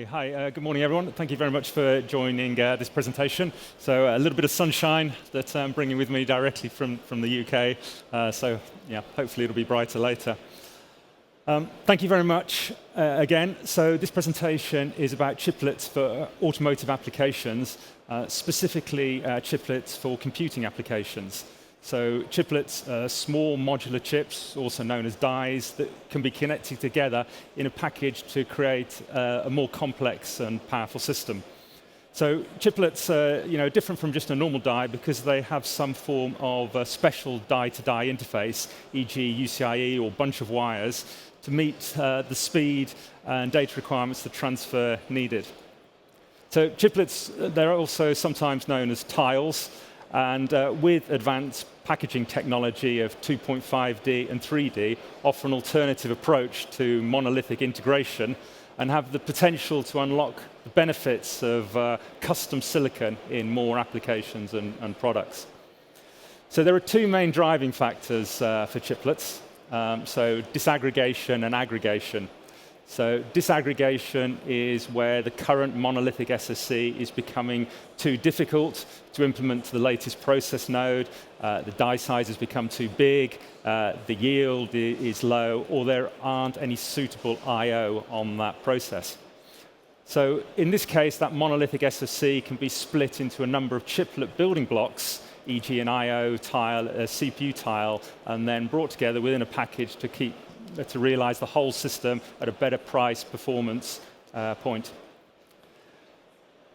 Okay, hi, good morning everyone. Thank you very much for joining this presentation. So a little bit of sunshine that I'm bringing with me directly from the UK. So yeah, hopefully it'll be brighter later. Thank you very much again. So this presentation is about chiplets for automotive applications, specifically chiplets for computing applications. So chiplets are small modular chips, also known as dies, that can be connected together in a package to create a more complex and powerful system. So chiplets are different from just a normal die because they have some form of a special die-to-die interface, e.g. UCIe or bunch of wires, to meet the speed and data requirements, the transfer needed. So chiplets, they're also sometimes known as tiles. And with advanced packaging technology of 2.5D and 3D, offer an alternative approach to monolithic integration and have the potential to unlock the benefits of custom silicon in more applications and products. So there are two main driving factors for chiplets, so disaggregation and aggregation. So disaggregation is where the current monolithic SoC is becoming too difficult to implement to the latest process node, the die size has become too big, the yield is low, or there aren't any suitable I/O on that process. So in this case, that monolithic SoC can be split into a number of chiplet building blocks, e.g. an I/O tile, a CPU tile, and then brought together within a package to realize the whole system at a better price performance point.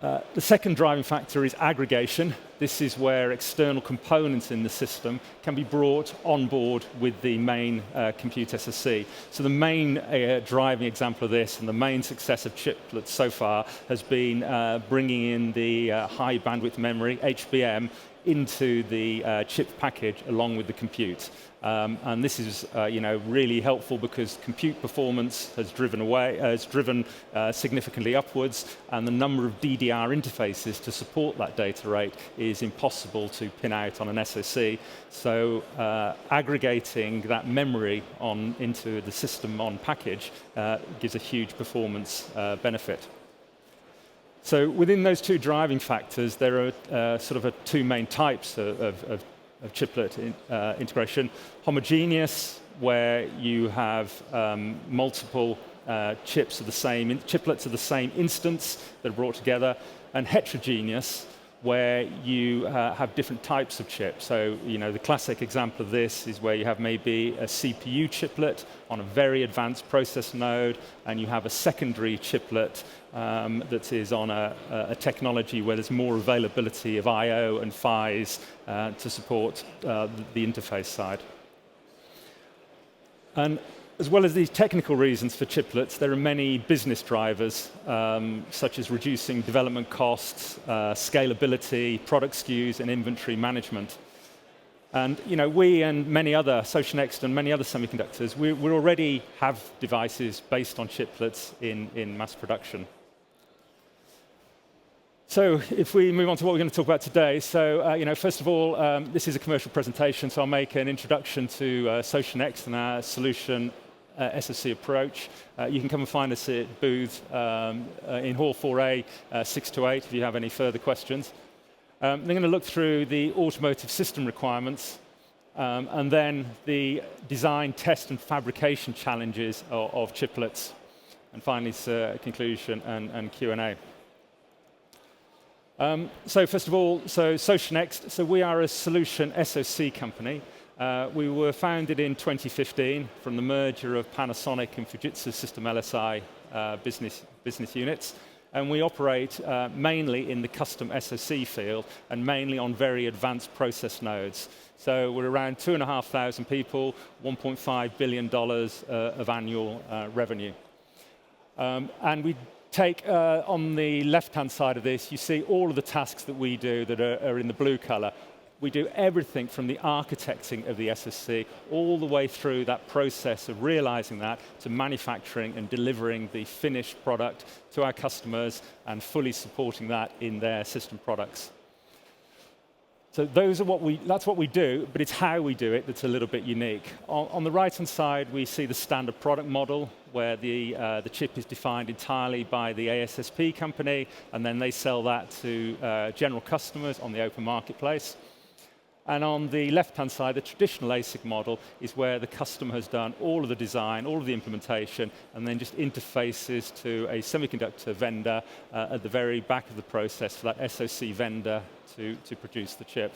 The second driving factor is aggregation. This is where external components in the system can be brought on board with the main compute SoC. So the main driving example of this and the main success of chiplets so far has been bringing in the high bandwidth memory, HBM, into the chip package along with the compute. And this is really helpful because compute performance has driven significantly upwards, and the number of DDR interfaces to support that data rate is impossible to pin out on an SoC. So aggregating that memory into the system on package gives a huge performance benefit. So within those two driving factors, there are two main types of chiplet integration. Homogeneous, where you have multiple chiplets of the same instance that are brought together, and heterogeneous, where you have different types of chips. So the classic example of this is where you have maybe a CPU chiplet on a very advanced process node, and you have a secondary chiplet that is on a technology where there's more availability of I/O and PHYs to support the interface side. And as well as these technical reasons for chiplets, there are many business drivers, such as reducing development costs, scalability, product SKUs, and inventory management. And we and many other, Socionext and many other semiconductors, we already have devices based on chiplets in mass production. So if we move on to what we're going to talk about today, so first of all, this is a commercial presentation, so I'll make an introduction to Socionext and our solution SoC approach. You can come and find us at booth in Hall 4A, 6 to 8, if you have any further questions. They're going to look through the automotive system requirements, and then the design, test, and fabrication challenges of chiplets, and finally, conclusion and Q&A. So first of all, Socionext. So we are a solution SoC company. We were founded in 2015 from the merger of Panasonic and Fujitsu System LSI business units. And we operate mainly in the custom SoC field and mainly on very advanced process nodes. So we're around 2,500 people, $1.5 billion of annual revenue. And we take, on the left-hand side of this, you see all of the tasks that we do that are in the blue color. We do everything from the architecting of the SoC all the way through that process of realizing that to manufacturing and delivering the finished product to our customers and fully supporting that in their system products. So that's what we do, but it's how we do it that's a little bit unique. On the right-hand side, we see the standard product model, where the chip is defined entirely by the ASSP company, and then they sell that to general customers on the open marketplace. And on the left-hand side, the traditional ASIC model is where the customer has done all of the design, all of the implementation, and then just interfaces to a semiconductor vendor at the very back of the process for that SoC vendor to produce the chip.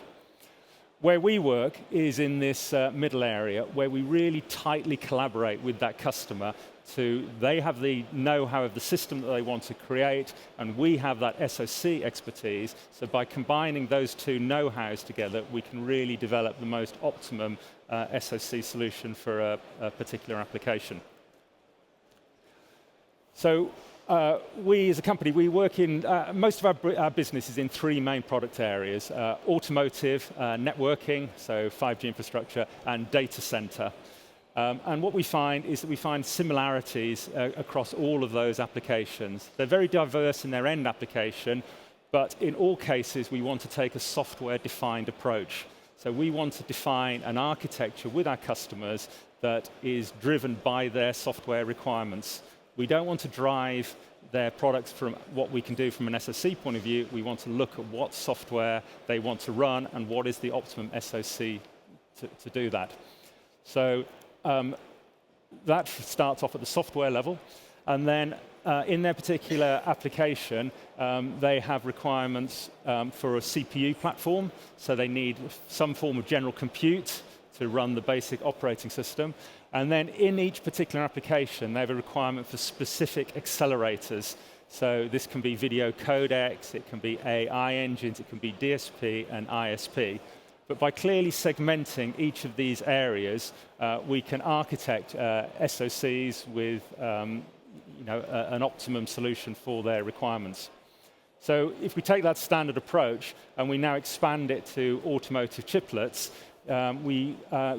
Where we work is in this middle area, where we really tightly collaborate with that customer. They have the know-how of the system that they want to create, and we have that SoC expertise. So by combining those two know-hows together, we can really develop the most optimum SoC solution for a particular application. So we, as a company, we work in, most of our business is in three main product areas: automotive, networking, so 5G infrastructure, and data center. And what we find is that we find similarities across all of those applications. They're very diverse in their end application, but in all cases, we want to take a software-defined approach. So we want to define an architecture with our customers that is driven by their software requirements. We don't want to drive their products from what we can do from an SoC point of view. We want to look at what software they want to run and what is the optimum SoC to do that. So that starts off at the software level, and then in their particular application, they have requirements for a CPU platform, so they need some form of general compute to run the basic operating system. And then in each particular application, they have a requirement for specific accelerators. So this can be video codecs, it can be AI engines, it can be DSP and ISP. But by clearly segmenting each of these areas, we can architect SoCs with an optimum solution for their requirements. So if we take that standard approach and we now expand it to automotive chiplets,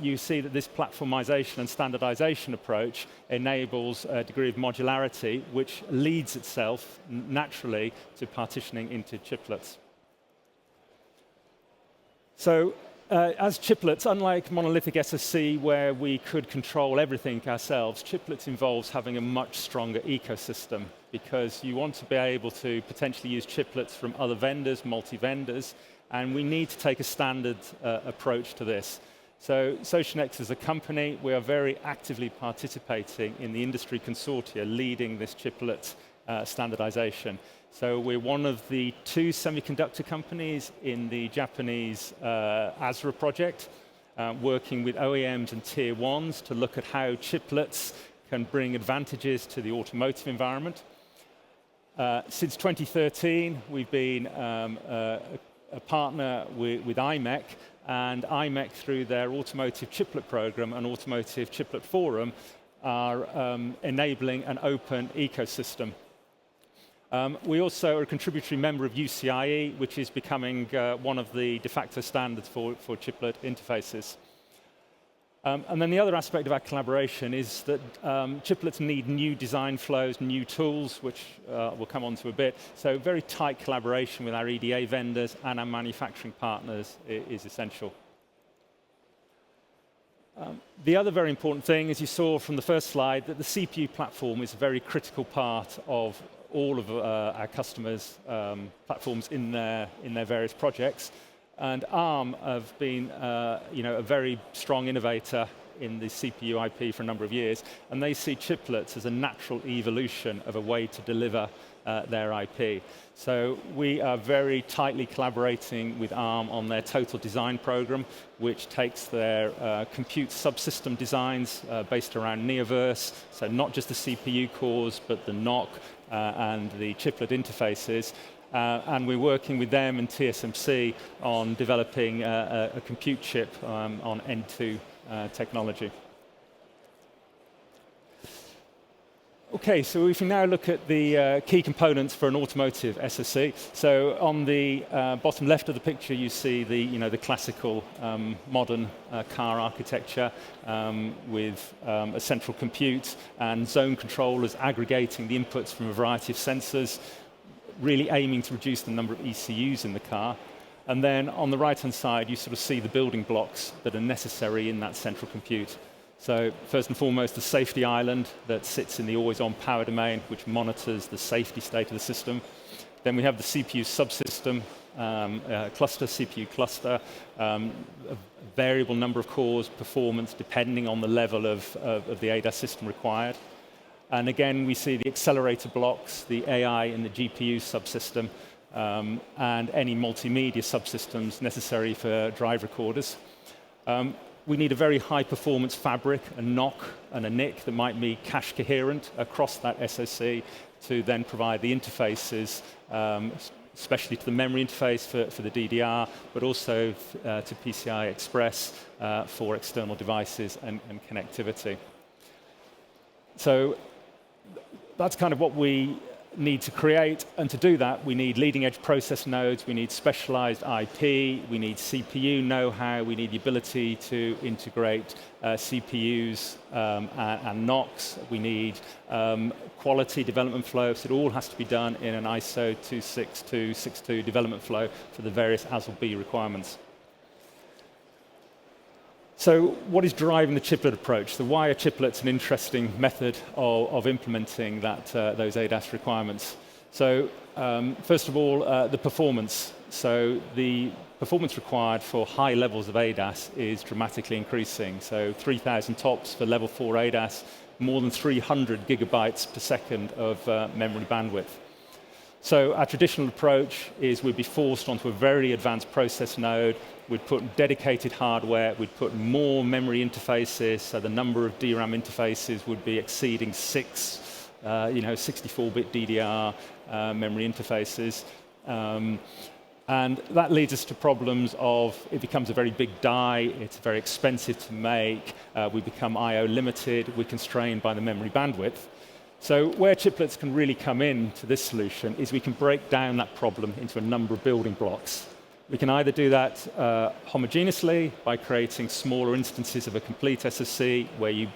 you see that this platformization and standardization approach enables a degree of modularity, which leads itself naturally to partitioning into chiplets. So as chiplets, unlike monolithic SoC, where we could control everything ourselves, chiplets involves having a much stronger ecosystem, because you want to be able to potentially use chiplets from other vendors, multi-vendors, and we need to take a standard approach to this. So Socionext as a company, we are very actively participating in the industry consortia leading this chiplet standardization. So we're one of the 2 semiconductor companies in the Japanese ASRA project, working with OEMs and tier 1s to look at how chiplets can bring advantages to the automotive environment. Since 2013, we've been a partner with IMEC, and IMEC, through their Automotive Chiplet program and Automotive Chiplet Forum, are enabling an open ecosystem. We also are a contributory member of UCIe, which is becoming one of the de facto standards for chiplet interfaces. And then the other aspect of our collaboration is that chiplets need new design flows, new tools, which we'll come on to a bit. So very tight collaboration with our EDA vendors and our manufacturing partners is essential. The other very important thing, as you saw from the first slide, that the CPU platform is a very critical part of all of our customers' platforms in their various projects. And ARM have been a very strong innovator in the CPU IP for a number of years, and they see chiplets as a natural evolution of a way to deliver their IP. So we are very tightly collaborating with ARM on their total design program, which takes their compute subsystem designs based around Neoverse, so not just the CPU cores, but the NOC and the chiplet interfaces. And we're working with them and TSMC on developing a compute chip on N2 technology. Okay, so if we now look at the key components for an automotive SoC. So on the bottom left of the picture, you see the classical modern car architecture with a central compute and zone controllers aggregating the inputs from a variety of sensors, really aiming to reduce the number of ECUs in the car. And then on the right-hand side, you sort of see the building blocks that are necessary in that central compute. So first and foremost, the safety island that sits in the always-on power domain, which monitors the safety state of the system. Then we have the CPU subsystem cluster, CPU cluster, a variable number of cores, performance, depending on the level of the ADAS system required. And again, we see the accelerator blocks, the AI and the GPU subsystem, and any multimedia subsystems necessary for drive recorders. We need a very high-performance fabric, a NOC and a NIC that might be cache coherent across that SoC to then provide the interfaces, especially to the memory interface for the DDR, but also to PCI Express for external devices and connectivity. So that's kind of what we need to create, and to do that, we need leading-edge process nodes, we need specialized IP, we need CPU know-how, we need the ability to integrate CPUs and NOCs, we need quality development flow, so it all has to be done in an ISO 26262 development flow for the various ASIL-B requirements. So what is driving the chiplet approach? So why are chiplets an interesting method of implementing those ADAS requirements? So first of all, the performance. So the performance required for high levels of ADAS is dramatically increasing. So 3,000 TOPS for level 4 ADAS, more than 300 gigabytes per second of memory bandwidth. So our traditional approach is we'd be forced onto a very advanced process node, we'd put dedicated hardware, we'd put more memory interfaces, so the number of DRAM interfaces would be exceeding 6, 64-bit DDR memory interfaces. And that leads us to problems of it becomes a very big die, it's very expensive to make, we become I/O limited, we're constrained by the memory bandwidth. So where chiplets can really come in to this solution is we can break down that problem into a number of building blocks. We can either do that homogeneously by creating smaller instances of a complete SoC where you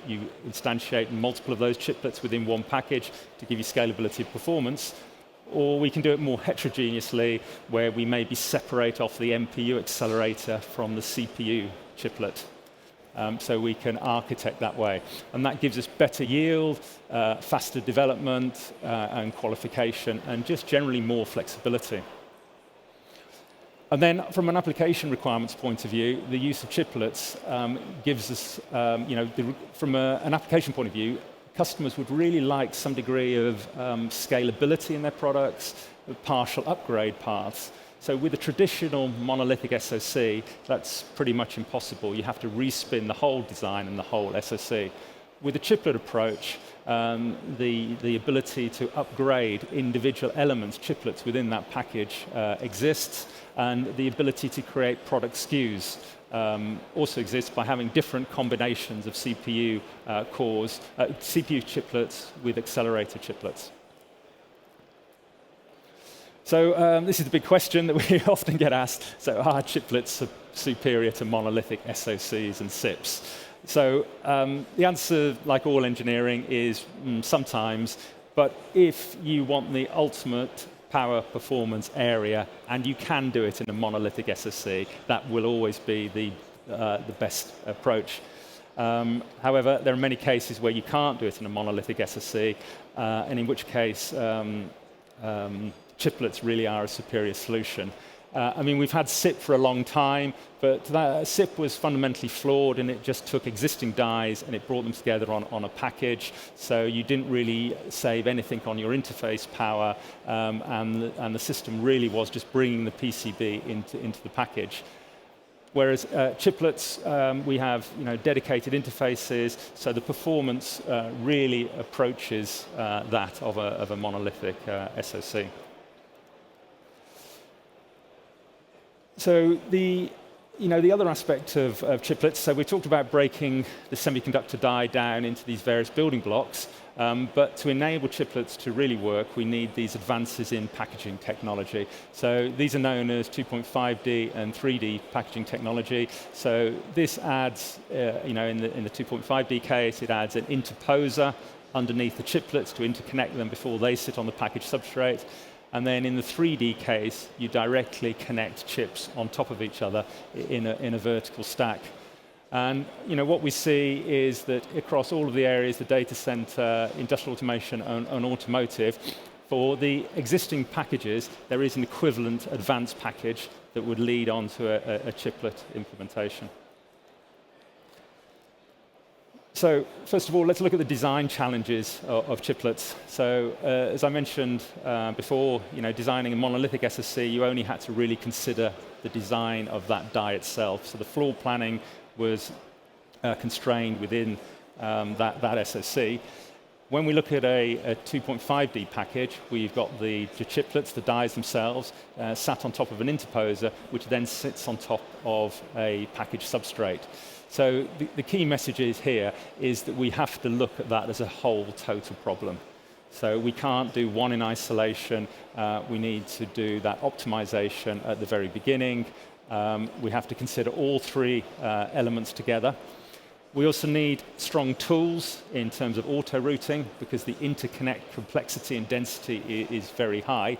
instantiate multiple of those chiplets within one package to give you scalability of performance, or we can do it more heterogeneously where we maybe separate off the MPU accelerator from the CPU chiplet. So we can architect that way. And that gives us better yield, faster development and qualification, and just generally more flexibility. And then from an application requirements point of view, the use of chiplets gives us, from an application point of view, customers would really like some degree of scalability in their products, partial upgrade paths. So with a traditional monolithic SoC, that's pretty much impossible. You have to respin the whole design and the whole SoC. With a chiplet approach, the ability to upgrade individual elements, chiplets within that package exists, and the ability to create product SKUs also exists by having different combinations of CPU cores, CPU chiplets with accelerator chiplets. So this is the big question that we often get asked. So are chiplets superior to monolithic SoCs and SiPs? So the answer, like all engineering, is sometimes. But if you want the ultimate power performance area, and you can do it in a monolithic SoC, that will always be the best approach. However, there are many cases where you can't do it in a monolithic SoC, and in which case chiplets really are a superior solution. I mean, we've had SiP for a long time, but SiP was fundamentally flawed, and it just took existing dies and it brought them together on a package. So you didn't really save anything on your interface power, and the system really was just bringing the PCB into the package. Whereas chiplets, we have dedicated interfaces, so the performance really approaches that of a monolithic SoC. So the other aspect of chiplets, so we talked about breaking the semiconductor die down into these various building blocks, but to enable chiplets to really work, we need these advances in packaging technology. So these are known as 2.5D and 3D packaging technology. So this adds, in the 2.5D case, it adds an interposer underneath the chiplets to interconnect them before they sit on the package substrate. And then in the 3D case, you directly connect chips on top of each other in a vertical stack. And what we see is that across all of the areas, the data center, industrial automation, and automotive, for the existing packages, there is an equivalent advanced package that would lead on to a chiplet implementation. So first of all, let's look at the design challenges of chiplets. So as I mentioned before, designing a monolithic SoC, you only had to really consider the design of that die itself. So the floor planning was constrained within that SoC. When we look at a 2.5D package, we've got the chiplets, the dies themselves, sat on top of an interposer, which then sits on top of a package substrate. So the key message here is that we have to look at that as a whole total problem. So we can't do one in isolation. We need to do that optimization at the very beginning. We have to consider all three elements together. We also need strong tools in terms of auto-routing because the interconnect complexity and density is very high.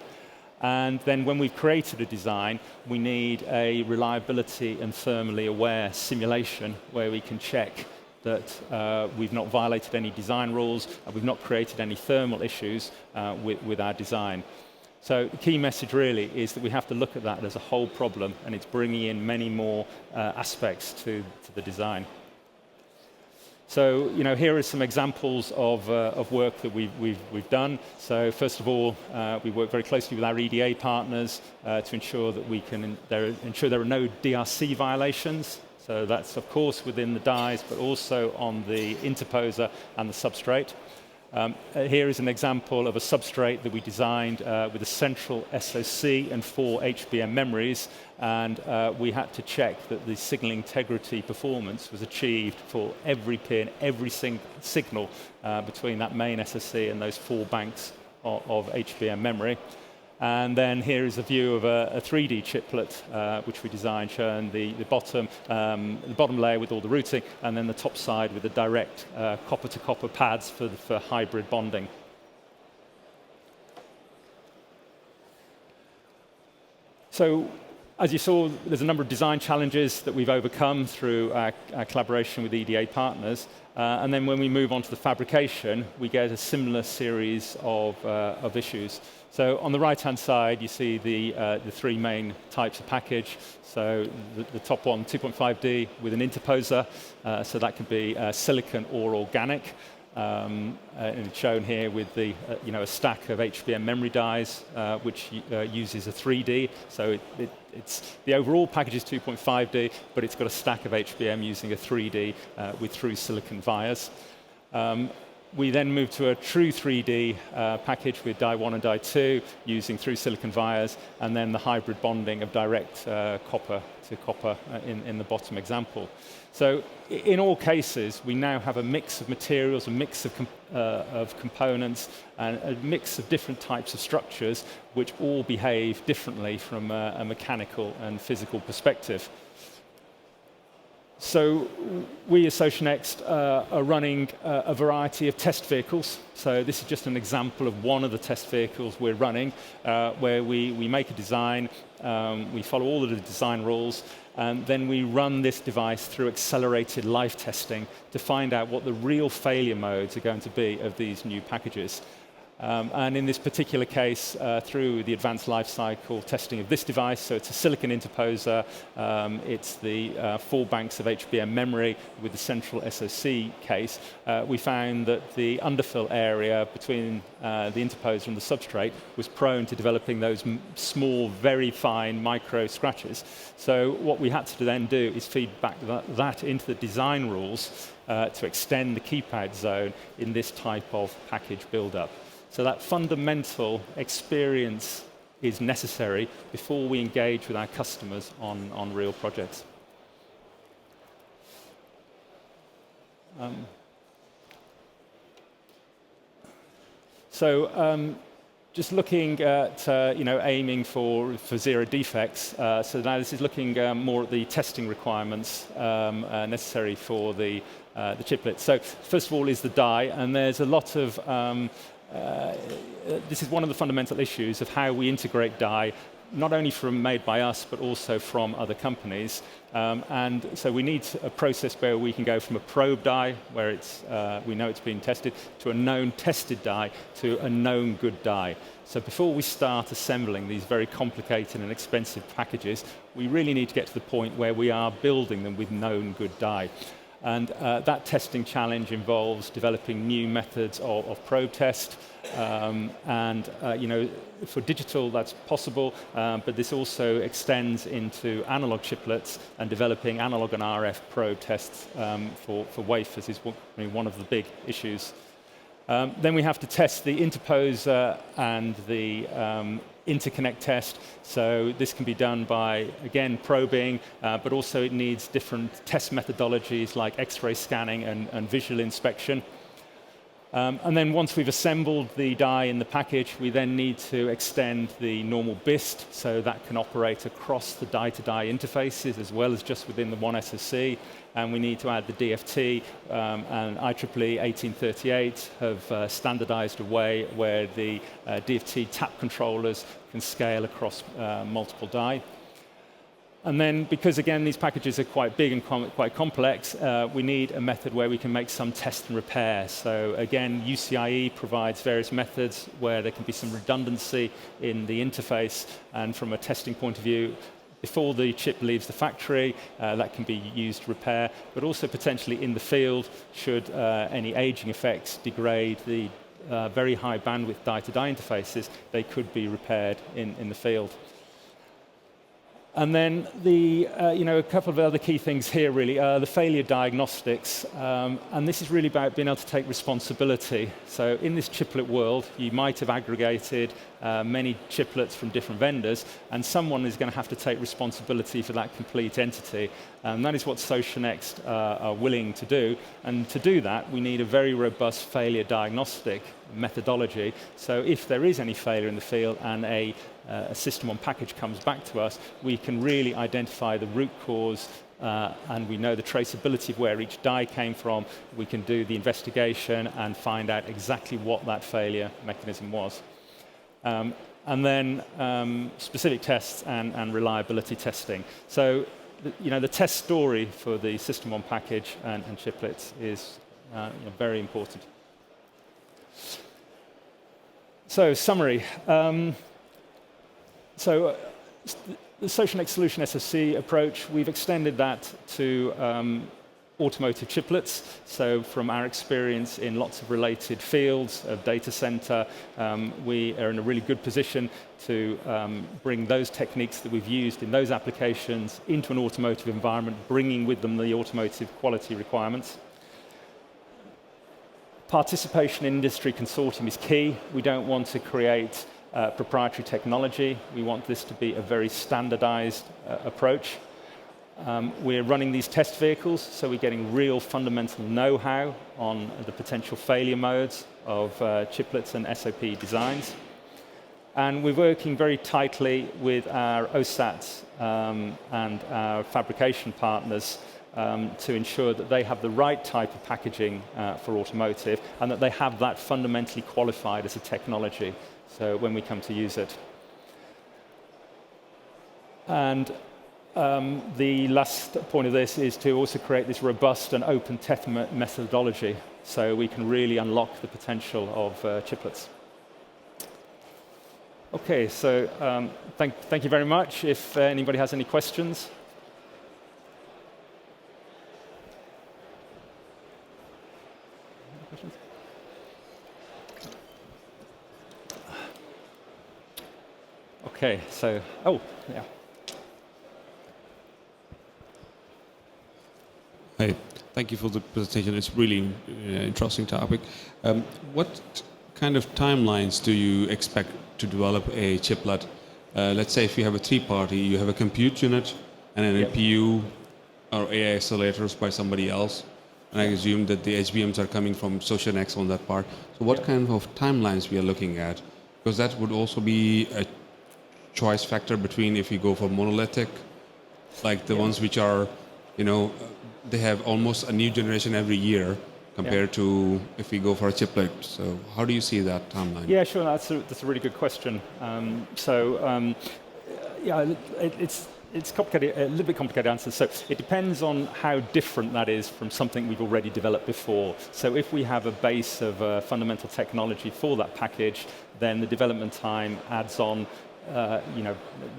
And then when we've created a design, we need a reliability and thermally aware simulation where we can check that we've not violated any design rules and we've not created any thermal issues with our design. So the key message really is that we have to look at that as a whole problem, and it's bringing in many more aspects to the design. So here are some examples of work that we've done. So first of all, we work very closely with our EDA partners to ensure that we can ensure there are no DRC violations. So that's of course within the dies, but also on the interposer and the substrate. Here is an example of a substrate that we designed with a central SoC and 4 HBM memories, and we had to check that the signal integrity performance was achieved for every pin, every signal between that main SoC and those 4 banks of HBM memory. And then here is a view of a 3D chiplet, which we designed, showing the bottom layer with all the routing, and then the top side with the direct copper-to-copper pads for hybrid bonding. So, as you saw, there's a number of design challenges that we've overcome through our collaboration with EDA partners. And then when we move on to the fabrication, we get a similar series of issues. So on the right-hand side, you see the 3 main types of package. So the top one, 2.5D with an interposer. So that can be silicon or organic. And it's shown here with the a stack of HBM memory dies, which uses a 3D. So it's the overall package is 2.5D, but it's got a stack of HBM using a 3D with through silicon vias. We then move to a true 3D package with die 1 and die 2 using through silicon vias, and then the hybrid bonding of direct copper to copper in the bottom example. So in all cases, we now have a mix of materials, a mix of components, and a mix of different types of structures which all behave differently from a mechanical and physical perspective. So we as Socionext are running a variety of test vehicles. So this is just an example of one of the test vehicles we're running, where we make a design, we follow all of the design rules, and then we run this device through accelerated life testing to find out what the real failure modes are going to be of these new packages. And in this particular case, through the advanced lifecycle testing of this device, so it's a silicon interposer, it's the 4 banks of HBM memory with the central SoC case, we found that the underfill area between the interposer and the substrate was prone to developing those small, very fine micro scratches. So what we had to then do is feed back that into the design rules to extend the keypad zone in this type of package build-up. So that fundamental experience is necessary before we engage with our customers on real projects. Just looking at aiming for 0 defects. So now this is looking more at the testing requirements necessary for the chiplet. So first of all is the die, and there's a lot of this is one of the fundamental issues of how we integrate die, not only from made by us, but also from other companies. And so we need a process where we can go from a probe die, where we know it's being tested, to a known tested die, to a known good die. So before we start assembling these very complicated and expensive packages, we really need to get to the point where we are building them with known good die. And that testing challenge involves developing new methods of probe test. For digital, that's possible, but this also extends into analog chiplets, and developing analog and RF probe tests for wafers is one of the big issues. Then we have to test the interposer and the interconnect test. So this can be done by, again, probing, but also it needs different test methodologies like X-ray scanning and visual inspection. And then once we've assembled the die in the package, we then need to extend the normal BIST, so that can operate across the die-to-die interfaces as well as just within the one SoC. And we need to add the DFT, and IEEE 1838 have standardized a way where the DFT tap controllers can scale across multiple die. And then, because again, these packages are quite big and quite complex, we need a method where we can make some test and repair. So again, UCIe provides various methods where there can be some redundancy in the interface, and from a testing point of view, before the chip leaves the factory, that can be used to repair, but also potentially in the field, should any aging effects degrade the very high bandwidth die-to-die interfaces, they could be repaired in the field. And then a couple of other key things here really are the failure diagnostics, and this is really about being able to take responsibility. So in this chiplet world, you might have aggregated many chiplets from different vendors, and someone is going to have to take responsibility for that complete entity. And that is what Socionext are willing to do. And to do that, we need a very robust failure diagnostic methodology. So if there is any failure in the field and a system on package comes back to us, we can really identify the root cause, and we know the traceability of where each die came from. We can do the investigation and find out exactly what that failure mechanism was. And then specific tests and reliability testing. So the test story for the system on package and chiplets is very important. So summary. The Socionext solution SoC approach, we've extended that to automotive chiplets. So from our experience in lots of related fields of data center, we are in a really good position to bring those techniques that we've used in those applications into an automotive environment, bringing with them the automotive quality requirements. Participation in industry consortium is key. We don't want to create proprietary technology. We want this to be a very standardized approach. We're running these test vehicles, so we're getting real fundamental know-how on the potential failure modes of chiplets and SOP designs. And we're working very tightly with our OSATs and our fabrication partners to ensure that they have the right type of packaging for automotive, and that they have that fundamentally qualified as a technology, so when we come to use it. And the last point of this is to also create this robust and open test methodology, so we can really unlock the potential of chiplets. Okay, so thank you very much. If anybody has any questions. Okay, so, yeah. Hey, thank you for the presentation. It's really interesting topic. What kind of timelines do you expect to develop a chiplet? Let's say if you have a three-party, you have a compute unit and an NPU or AI accelerators by somebody else, and I assume that the HBMs are coming from Socionext on that part. So what kind of timelines we are looking at? Because that would also be a choice factor between if you go for monolithic, like the ones which are, they have almost a new generation every year, compared to if we go for a chiplet. So how do you see that timeline? Yeah, sure. That's a really good question. Yeah, it's complicated, a little bit complicated answer. So it depends on how different that is from something we've already developed before. So if we have a base of fundamental technology for that package, then the development time adds on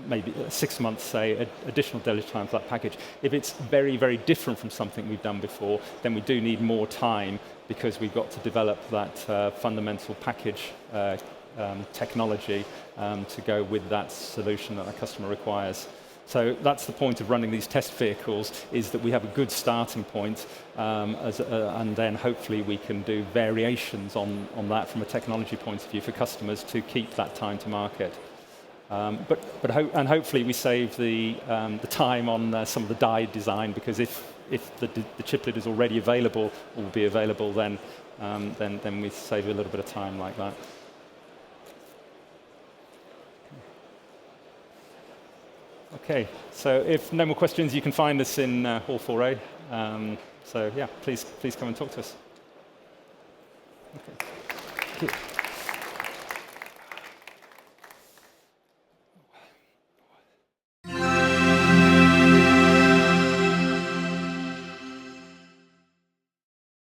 maybe 6 months, say, additional delivery time for that package. If it's very, very different from something we've done before, then we do need more time because we've got to develop that fundamental package technology to go with that solution that our customer requires. So that's the point of running these test vehicles, is that we have a good starting point, and then hopefully we can do variations on that from a technology point of view for customers to keep that time to market. And hopefully we save the time on some of the die design, because if the chiplet is already available or will be available, then we save a little bit of time like that. Okay, so if no more questions, you can find us in Hall 4A. So yeah, please come and talk to us. Okay. Thank you.